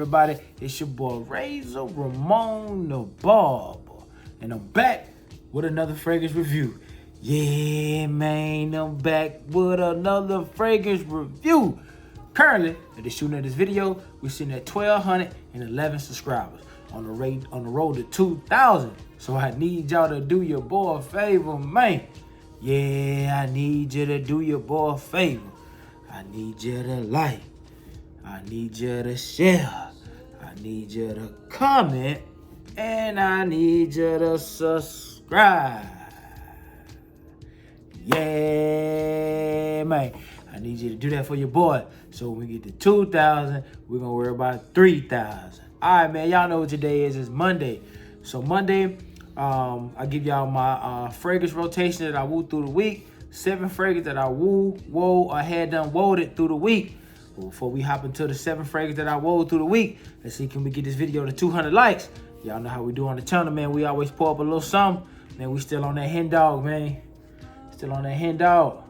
everybody? It's your boy Razor Ramon the Barber, and I'm back with another fragrance review. Yeah, man, I'm back with another fragrance review. Currently, at the shooting of this video, we're sitting at 1,211 subscribers on the road to 2,000. So I need y'all to do your boy a favor, man. Yeah, I need you to do your boy a favor. I need you to like. I need you to share. I need you to comment. And I need you to subscribe. Yeah, man. I need you to do that for your boy. So when we get to 2,000, we're going to worry about 3,000. All right, man. Y'all know what today is. It's Monday. So Monday, I give y'all my fragrance rotation that I woo through the week. 7 fragrances that I had done woed through the week. But before we hop into the 7 fragrances that I wove through the week, let's see, can we get this video to 200 likes? Y'all know how we do on the channel, man. We always pour up a little something. Man, we still on that hen dog, man. Still on that hen dog.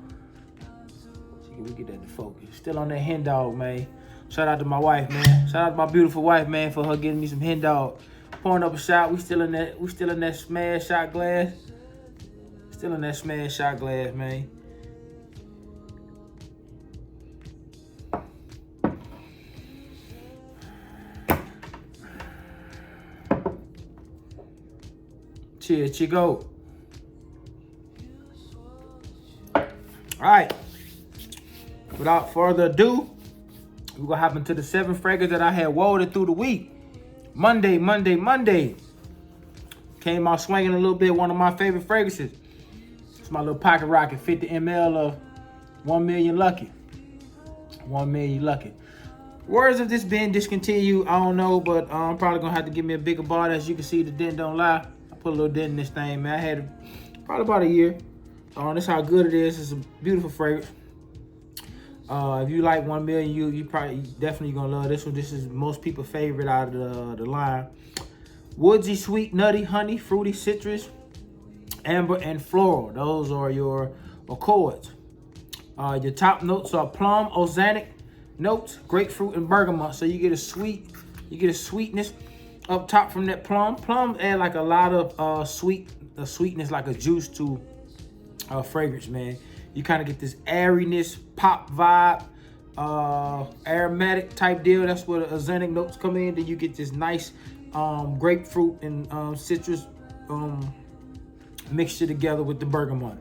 See, can we get that to focus? Still on that hen dog, man. Shout out to my wife, man. Shout out to my beautiful wife, man, for her getting me some hen dog. Pouring up a shot. We still in that smash shot glass. Still in that smash shot glass, man. Cheers, Chico. All right. Without further ado, we're gonna hop into the 7 fragrances that I had woven through the week. Monday. Came out swinging a little bit. One of my favorite fragrances. It's my little pocket rocket, 50 ml of 1 Million Lucky. 1 Million Lucky. Words of this being discontinued, I don't know, but I'm probably gonna have to give me a bigger bottle. As you can see, the dent don't lie. I put a little dent in this thing, man. I had it probably about a year. That's how good it is. It's a beautiful fragrance. If you like 1 Million, you probably definitely gonna love this one. This is most people's favorite out of the line. Woodsy, sweet, nutty, honey, fruity, citrus, amber, and floral. Those are your accords. Your top notes are plum, oxalic notes, grapefruit, and bergamot. So you get a sweetness up top from that plum. Plum add like a lot of sweetness, like a juice to fragrance, man. You kind of get this airiness, pop vibe, aromatic type deal. That's where the oxalic notes come in. Then you get this nice grapefruit and citrus mixture together with the bergamot.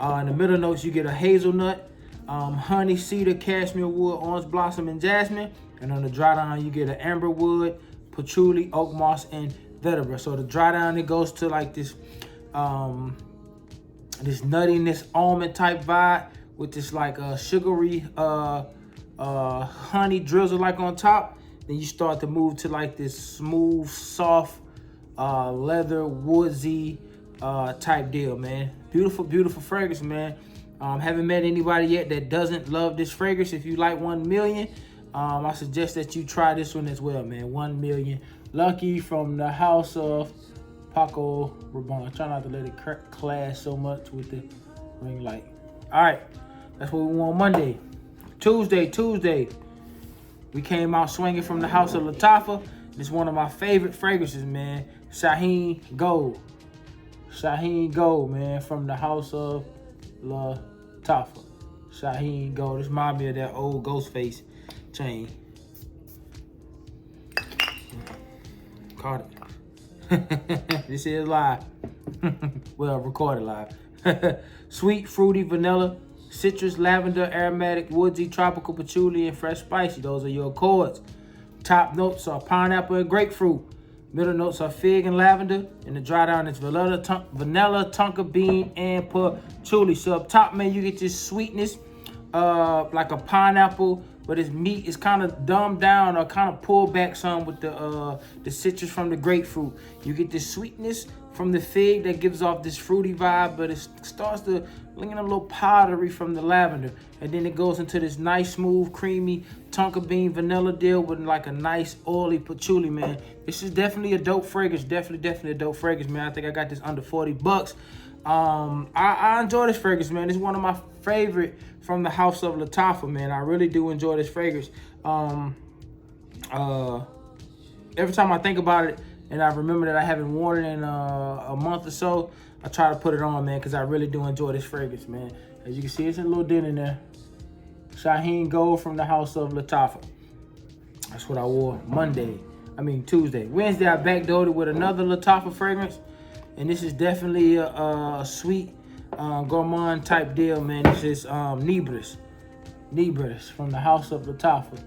In the middle notes, you get a hazelnut, honey, cedar, cashmere wood, orange blossom, and jasmine. And on the dry down, you get an amber wood, patchouli, oak moss, and vetiver. So the dry down, it goes to like this this nuttiness, almond type vibe with this like sugary honey drizzle like on top. Then you start to move to like this smooth, soft, leather, woodsy type deal, man. Beautiful, beautiful fragrance, man. Haven't met anybody yet that doesn't love this fragrance. If you like 1 Million, I suggest that you try this one as well, man. 1 Million Lucky from the house of Paco, Rabanne. Try not to let it clash so much with the ring light. All right, that's what we want Monday. Tuesday. We came out swinging from the house of Lattafa. It's one of my favorite fragrances, man. Shaheen Gold. Shaheen Gold, man, from the house of Lattafa. Shaheen Gold. This reminds me of that old Ghostface chain. Caught it. This is live. Well, recorded live. Sweet, fruity, vanilla, citrus, lavender, aromatic, woodsy, tropical, patchouli, and fresh spicy. Those are your accords. Top notes are pineapple and grapefruit. Middle notes are fig and lavender. And the dry down is vanilla, tonka bean, and patchouli. So up top, man, you get this sweetness, like a pineapple, but its meat is kind of dumbed down or kind of pulled back some with the citrus from the grapefruit. You get this sweetness from the fig that gives off this fruity vibe, but it starts to link in a little powdery from the lavender. And then it goes into this nice, smooth, creamy tonka bean vanilla deal with like a nice oily patchouli, man. This is definitely a dope fragrance. Definitely a dope fragrance, man. I think I got this under 40 bucks. I enjoy this fragrance, man. It's one of my favorite from the house of Lattafa, man. I really do enjoy this fragrance. every time I think about it and I remember that I haven't worn it in a month or so, I try to put it on, man, because I really do enjoy this fragrance, man. As you can see, it's a little dent in there. Shaheen Gold from the house of Lattafa. That's what I wore Tuesday. Wednesday, I backdoored with another Lattafa fragrance. And this is definitely a sweet gourmand type deal, man. This is Nebris from the house of Lattafa.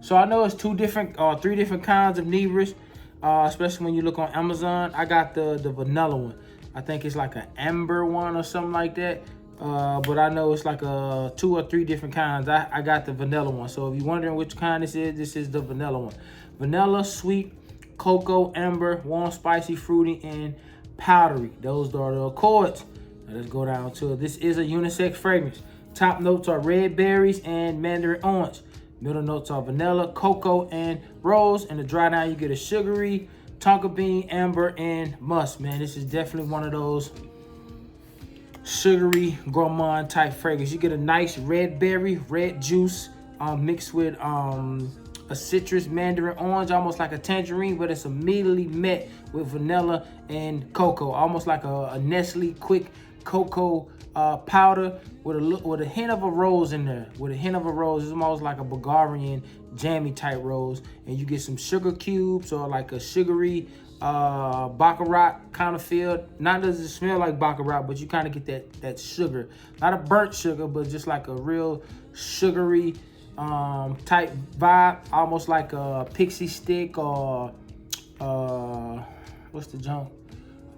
So I know it's three different kinds of Nebris, especially when you look on Amazon. I got the vanilla one. I think it's like an amber one or something like that. But I know it's like 2 or 3 different kinds. I got the vanilla one. So if you're wondering which kind this is the vanilla one. Vanilla, sweet, cocoa, amber, warm, spicy, fruity, and powdery. Those are the accords. Now let's go down to it. This is a unisex fragrance. Top notes are red berries and mandarin orange. Middle notes are vanilla, cocoa, and rose. And the dry down, you get a sugary, tonka bean, amber, and musk. Man, this is definitely one of those sugary gourmand type fragrance. You get a nice red berry, red juice mixed with a citrus mandarin orange, almost like a tangerine, but it's immediately met with vanilla and cocoa, almost like a Nestle quick cocoa powder with a hint of a rose in there. With a hint of a rose, it's almost like a Bulgarian jammy type rose, and you get some sugar cubes or like a sugary baccarat kind of feel. Not does it smell like baccarat, but you kind of get that sugar, not a burnt sugar, but just like a real sugary type vibe, almost like a pixie stick or what's the junk?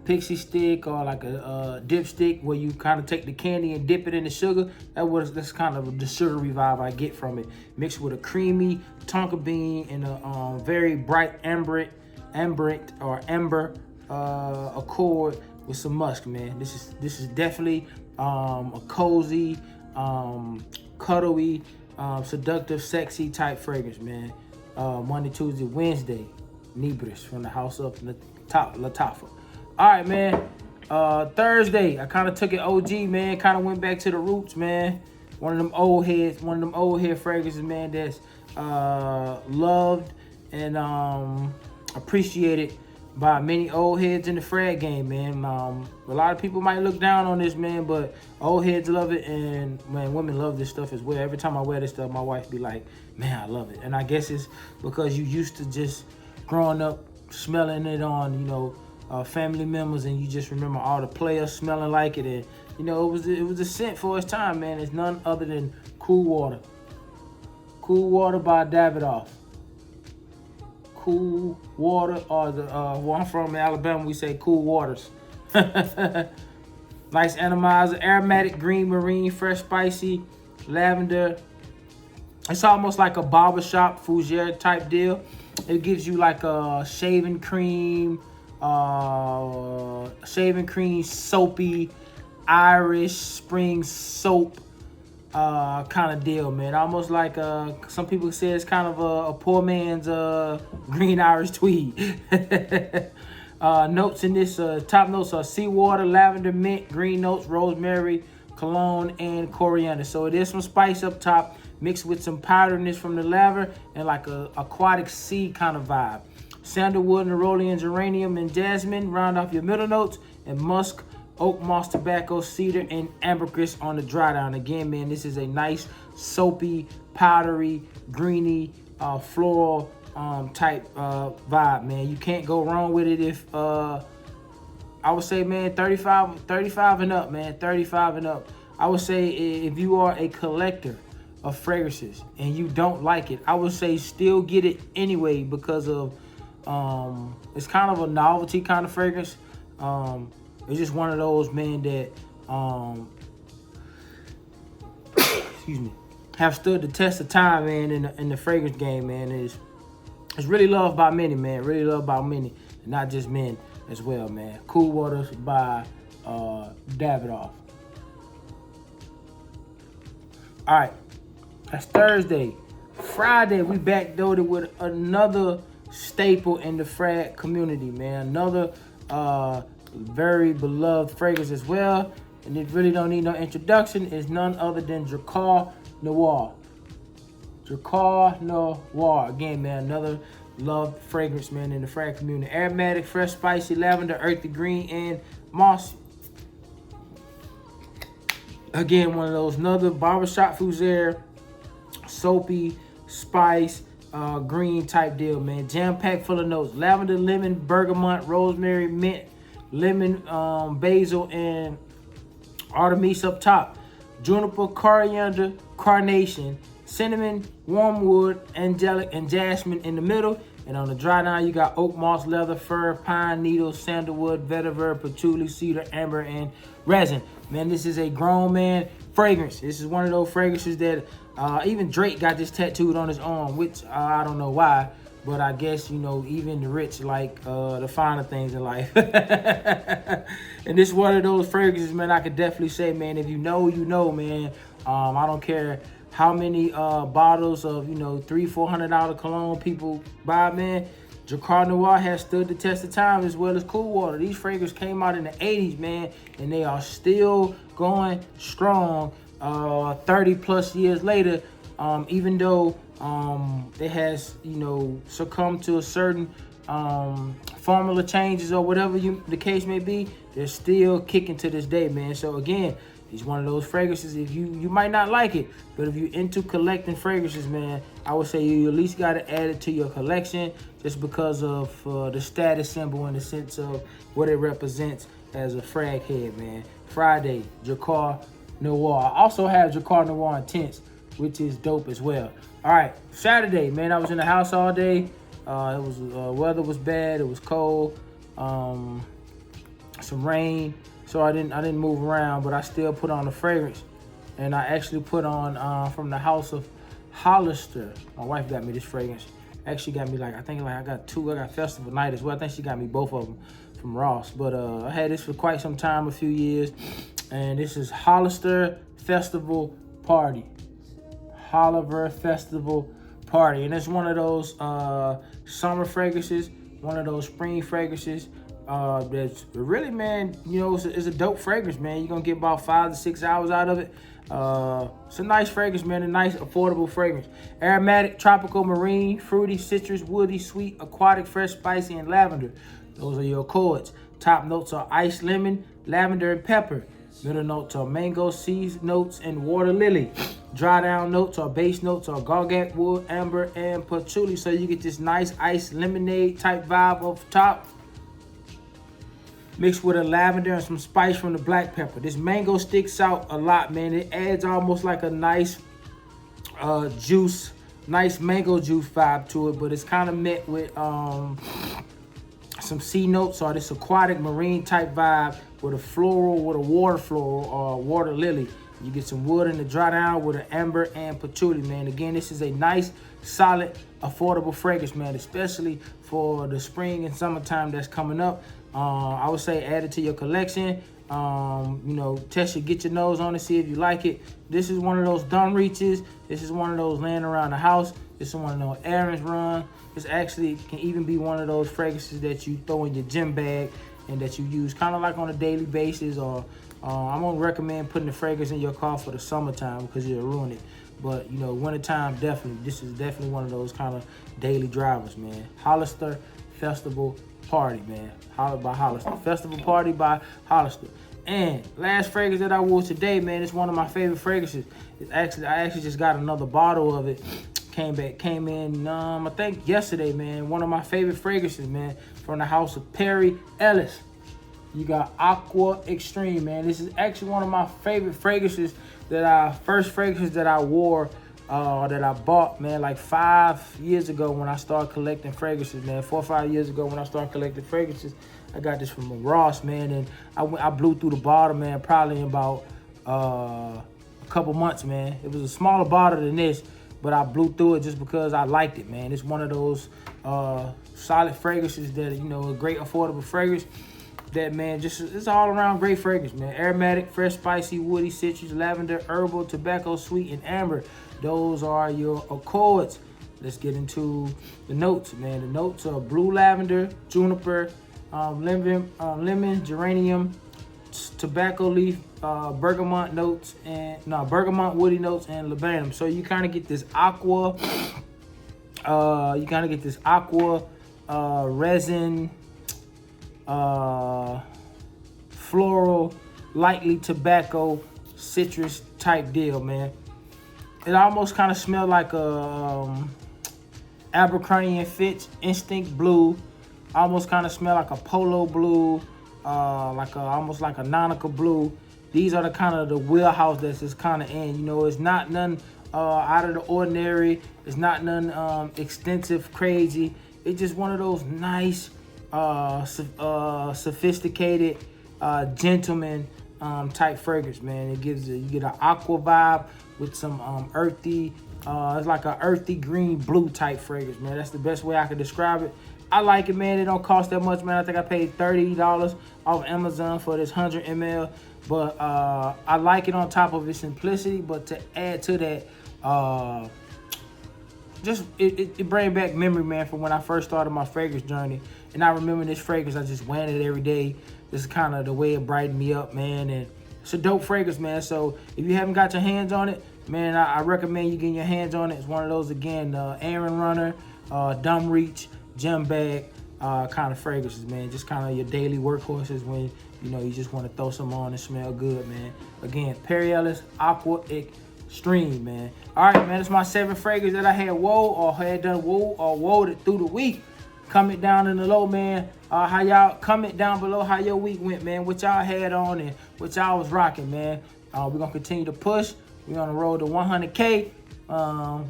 Pixie stick or like a dipstick where you kind of take the candy and dip it in the sugar. That's kind of the sugary vibe I get from it, mixed with a creamy tonka bean and a very bright amber accord with some musk, man. This is definitely a cozy, cuddly, seductive, sexy type fragrance, man. Monday, Tuesday, Wednesday, Nebris from the house of Lattafa. All right, man. Thursday, I kind of took it OG, man. Kind of went back to the roots, man. One of them old head fragrances, man, that's loved and appreciated by many old heads in the frag game, man. A lot of people might look down on this, man, but old heads love it, and man, women love this stuff as well. Every time I wear this stuff, my wife be like, man, I love it. And I guess it's because you used to just growing up smelling it on, family members, and you just remember all the players smelling like it, and it was a scent for its time, man. It's none other than Cool Water. Cool Water by Davidoff. Cool Water, or where I'm from in Alabama, we say Cool Waters. Nice atomizer, aromatic, green, marine, fresh, spicy, lavender. It's almost like a barbershop fougere type deal. It gives you like a shaving cream, soapy, Irish spring soap kind of deal, man. Almost like some people say it's kind of a poor man's green Irish tweed. Notes in this, top notes are seawater, lavender, mint, green notes, rosemary, cologne, and coriander. So there's some spice up top mixed with some powderness from the lavender and like a aquatic sea kind of vibe. Sandalwood, nerolian, geranium, and jasmine round off your middle notes, and musk, oak moss, tobacco, cedar, and ambergris on the dry down. Again, man, this is a nice soapy, powdery, greeny, floral type vibe, man. You can't go wrong with it if I would say, man, 35 and up, man. 35 and up. I would say if you are a collector of fragrances and you don't like it, I would say still get it anyway, because of it's kind of a novelty kind of fragrance. It's just one of those, man, that excuse me, have stood the test of time, man, in the fragrance game, man. It's really loved by many, man. Really loved by many, and not just men as well, man. Cool Waters by Davidoff. All right, that's Thursday. Friday, we backdoored with another staple in the frag community, man. Another very beloved fragrance as well, and it really don't need no introduction. It's none other than Drakkar Noir. Drakkar Noir. Again, man, another loved fragrance, man, in the frag community. Aromatic, fresh, spicy, lavender, earthy green, and mossy. Again, one of those another barbershop Fougere, soapy, spice, green type deal, man. Jam packed full of notes: lavender, lemon, bergamot, rosemary, mint, lemon, basil, and artemis up top. Juniper, coriander, carnation, cinnamon, wormwood, angelic, and jasmine in the middle. And on the dry down, you got oak, moss, leather, fir, pine, needle, sandalwood, vetiver, patchouli, cedar, amber, and resin. Man, this is a grown man fragrance. This is one of those fragrances that even Drake got this tattooed on his arm, which I don't know why, but I guess, you know, even the rich like the finer things in life. And this is one of those fragrances, man, I could definitely say, man, if you know, you know, man. I don't care how many bottles of, you know, $300-400 cologne people buy, man. Jacquard Noir has stood the test of time, as well as Cool Water. These fragrances came out in the 80s, man, and they are still going strong 30 plus years later, even though it has, you know, succumbed to a certain formula changes or whatever the case may be. They're still kicking to this day, man. So again, it's one of those fragrances, if you might not like it, but if you're into collecting fragrances, man, I would say you at least got to add it to your collection, just because of the status symbol in the sense of what it represents as a frag head, man. Friday, Jacquard Noir. I also have Jacquard Noir Intense, which is dope as well. All right, Saturday, man, I was in the house all day. Weather was bad, it was cold, some rain. So I didn't move around, but I still put on a fragrance. And I actually put on from the house of Hollister. My wife got me this fragrance. Actually got me I got two. I got Festival Night as well. I think she got me both of them from Ross. But I had this for quite some time, a few years. And this is Hollister Festival Party. Hollister Festival Party. And it's one of those summer fragrances, one of those spring fragrances. That's really, man, you know, it's a dope fragrance, man. You're gonna get about 5 to 6 hours out of it. It's a nice fragrance, man, a nice affordable fragrance. Aromatic, tropical, marine, fruity, citrus, woody, sweet, aquatic, fresh, spicy, and lavender. Those are your chords. Top notes are ice, lemon, lavender, and pepper. Middle notes are mango, seeds notes, and water lily. Dry down notes or base notes are gargat wood, amber, and patchouli. So you get this nice ice lemonade type vibe off top, mixed with a lavender and some spice from the black pepper. This mango sticks out a lot, man. It adds almost like a nice juice, nice mango juice vibe to it, but it's kind of met with some sea notes or this aquatic marine type vibe with a floral, with a water floral or water lily. You get some wood in the dry down with an amber and patchouli, man. Again, this is a nice, solid, affordable fragrance, man, especially for the spring and summertime that's coming up. I would say add it to your collection. You know, test it, get your nose on it, see if you like it. This is one of those dumb reaches. This is one of those laying around the house. This is one of those errands run. This actually can even be one of those fragrances that you throw in your gym bag and that you use kind of like on a daily basis. Or I won't recommend putting the fragrance in your car for the summertime because you'll ruin it. But, you know, wintertime, definitely. This is definitely one of those kind of daily drivers, man. Hollister Festival Party, man. By Hollister. Festival Party by Hollister. And last fragrance that I wore today, man, it's one of my favorite fragrances. I actually just got another bottle of it. Came in, I think yesterday, man. One of my favorite fragrances, man, from the house of Perry Ellis. You got Aqua Extreme, man. This is actually one of my favorite fragrances first fragrances that I wore, that I bought, man, like 5 years ago when I started collecting fragrances, man. 4 or 5 years ago when I started collecting fragrances. I got this from Ross, man, and I blew through the bottle, man, probably in about a couple months, man. It was a smaller bottle than this, but I blew through it just because I liked it, man. It's one of those solid fragrances that, you know, a great affordable fragrance that, man, just it's all around great fragrance, man. Aromatic, fresh, spicy, woody, citrus, lavender, herbal, tobacco, sweet, and amber. Those are your accords. Let's get into the notes, man. The notes are blue lavender, juniper, lemon, geranium, tobacco leaf, bergamot notes, bergamot woody notes, and laburnum. So you kind of get this aqua You gotta get this aqua resin floral lightly tobacco citrus type deal, man. It almost kind of smelled like a Abercrombie & Fitch Instinct Blue. Almost kind of smell like a Polo Blue, almost like a Nautica Blue. These are the kind of the wheelhouse that's just kind of in. You know, it's not none out of the ordinary. It's not none extensive, crazy. It's just one of those nice, sophisticated, gentleman type fragrance, man. It gives you get an aqua vibe with some earthy. It's like an earthy green blue type fragrance, man. That's the best way I could describe it. I like it, man. It don't cost that much, man. I think I paid $30 off Amazon for this 100 ml. But I like it on top of its simplicity. But to add to that, it brings back memory, man, from when I first started my fragrance journey. And I remember this fragrance. I just wear it every day. This is kind of the way it brightened me up, man. And it's a dope fragrance, man. So if you haven't got your hands on it, man, I recommend you getting your hands on it. It's one of those, again, Aaron Runner, Dumb Reach, Gem Bag kind of fragrances, man. Just kind of your daily workhorses when, you know, you just want to throw some on and smell good, man. Again, Perry Ellis Aqua Extreme, man. All right, man, it's my 7 fragrances that I had wore it through the week. Comment down in the low, man. How y'all comment down below how your week went, man. What y'all had on and what y'all was rocking, man. We're gonna continue to push. We're on the road to 100K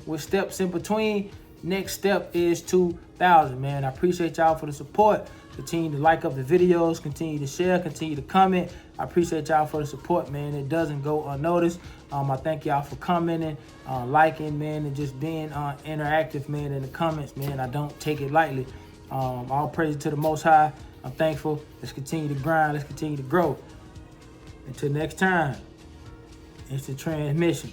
with steps in between. Next step is 2,000, man. I appreciate y'all for the support. Continue to like up the videos, continue to share, continue to comment. I appreciate y'all for the support, man. It doesn't go unnoticed. I thank y'all for commenting, liking, man, and just being interactive, man, in the comments, man. I don't take it lightly. All praise to the Most High. I'm thankful. Let's continue to grind. Let's continue to grow. Until next time, it's the transmission.